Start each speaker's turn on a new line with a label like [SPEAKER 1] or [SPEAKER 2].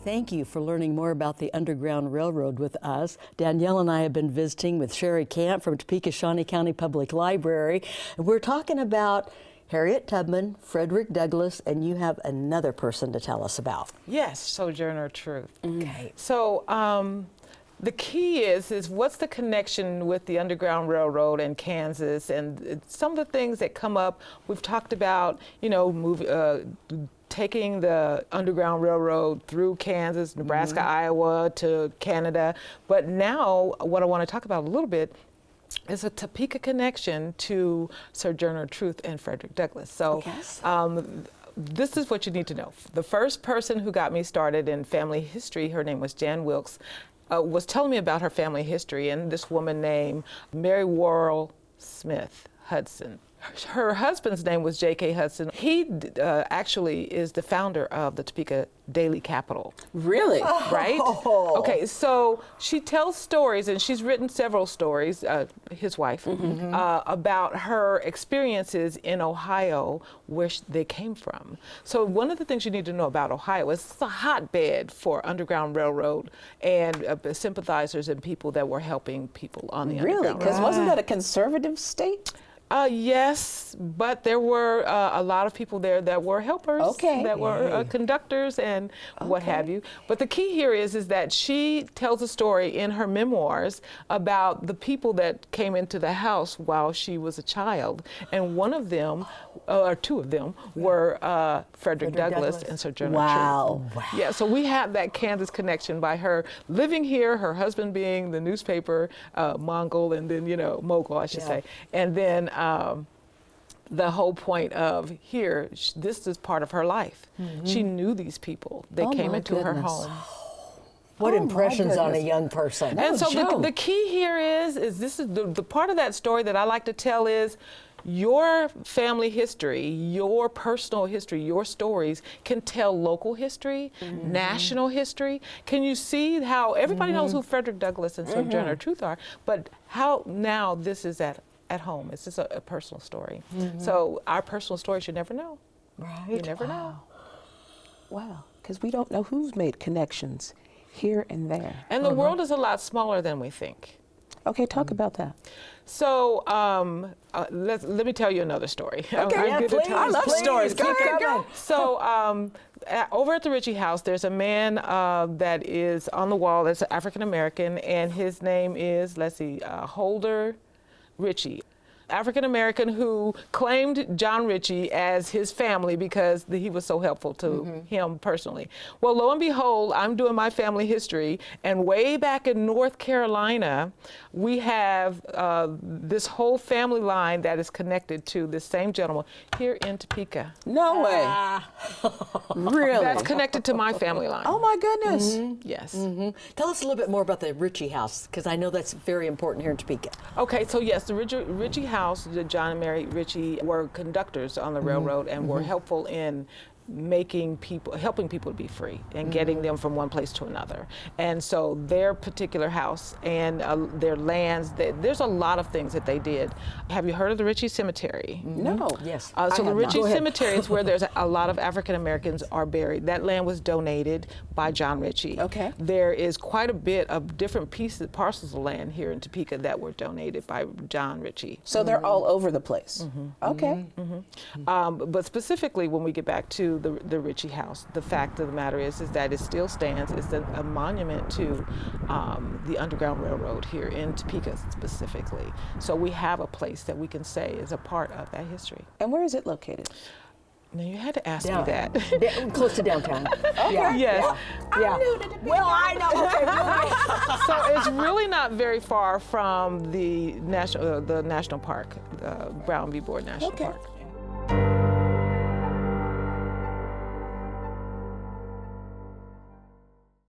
[SPEAKER 1] Thank you for learning more about the Underground Railroad with us. Danielle and I have been visiting with Sherry Camp from Topeka Shawnee County Public Library. And we're talking about Harriet Tubman, Frederick Douglass, and you have another person to tell us about.
[SPEAKER 2] Yes, Sojourner Truth.
[SPEAKER 1] Okay.
[SPEAKER 2] So the key is what's the connection with the Underground Railroad and Kansas, and some of the things that come up. We've talked about, taking the Underground Railroad through Kansas, Nebraska, Iowa to Canada. But now what I want to talk about a little bit is a Topeka connection to Sojourner Truth and Frederick Douglass. So this is what you need to know. The first person who got me started in family history, her name was Jan Wilkes, was telling me about her family history, and this woman named Mary Worrell Smith Hudson. Her husband's name was J.K. Hudson. He actually is the founder of the Topeka Daily Capital.
[SPEAKER 3] Really?
[SPEAKER 2] Right? Okay, so she tells stories, and she's written several stories, his wife, about her experiences in Ohio, where they came from. So one of the things you need to know about Ohio is it's a hotbed for Underground Railroad and sympathizers and people that were helping people on the Underground Railroad.
[SPEAKER 3] Because wasn't that a conservative state?
[SPEAKER 2] Yes, but there were a lot of people there that were helpers, that were conductors and what have you. But the key here is that she tells a story in her memoirs about the people that came into the house while she was a child. And one of them, or two of them, were Frederick Douglass and Sojourner Truth. Yeah, so we have that Kansas connection by her living here, her husband being the newspaper Mongol, and then, mogul, I should say. And then the whole point of here, this is part of her life. She knew these people. They came into her home.
[SPEAKER 1] What impressions on a young person.
[SPEAKER 2] And so the key here is this is the part of that story that I like to tell is your family history, your personal history, your stories can tell local history, national history. Can you see how everybody knows who Frederick Douglass and Sojourner Truth are, but how now this is at home. It's just a personal story. So our personal stories you never know.
[SPEAKER 3] Right.
[SPEAKER 2] You never know.
[SPEAKER 3] Wow, because we don't know who's made connections here and there.
[SPEAKER 2] And the world is a lot smaller than we think.
[SPEAKER 3] Okay, talk about that.
[SPEAKER 2] So let me tell you another story.
[SPEAKER 3] Okay, please. I love stories. Keep coming.
[SPEAKER 2] So over at the Ritchie House, there's a man that is on the wall that's African American, and his name is, Holder Ritchie. African American who claimed John Ritchie as his family because he was so helpful to him personally. Well, lo and behold, I'm doing my family history, and way back in North Carolina, we have this whole family line that is connected to this same gentleman here in Topeka.
[SPEAKER 3] No way. Really?
[SPEAKER 2] That's connected to my family line.
[SPEAKER 3] Oh my goodness.
[SPEAKER 2] Yes.
[SPEAKER 1] Tell us a little bit more about the Ritchie House, because I know that's very important here in Topeka.
[SPEAKER 2] Okay, so yes, the Ritchie House, John and Mary Ritchie were conductors on the railroad and were helpful in helping people to be free and getting them from one place to another. And so their particular house and their lands, there's a lot of things that they did. Have you heard of the Ritchie Cemetery?
[SPEAKER 3] No.
[SPEAKER 1] Yes.
[SPEAKER 2] So the Ritchie Cemetery is where there's a lot of African Americans are buried. That land was donated by John Ritchie.
[SPEAKER 3] Okay.
[SPEAKER 2] There is quite a bit of different parcels of land here in Topeka that were donated by John Ritchie.
[SPEAKER 3] So they're all over the place. Okay.
[SPEAKER 2] But specifically, when we get back to the Ritchie House, the fact of the matter is that it still stands. It's a monument to the Underground Railroad here in Topeka specifically. So we have a place that we can say is a part of that history.
[SPEAKER 3] And where is it located?
[SPEAKER 2] Now you had to ask me that.
[SPEAKER 1] Close to downtown.
[SPEAKER 2] Yes.
[SPEAKER 3] I'm new to Topeka. Well, I know.
[SPEAKER 2] So it's really not very far from the national park, Brown v. Board National Park.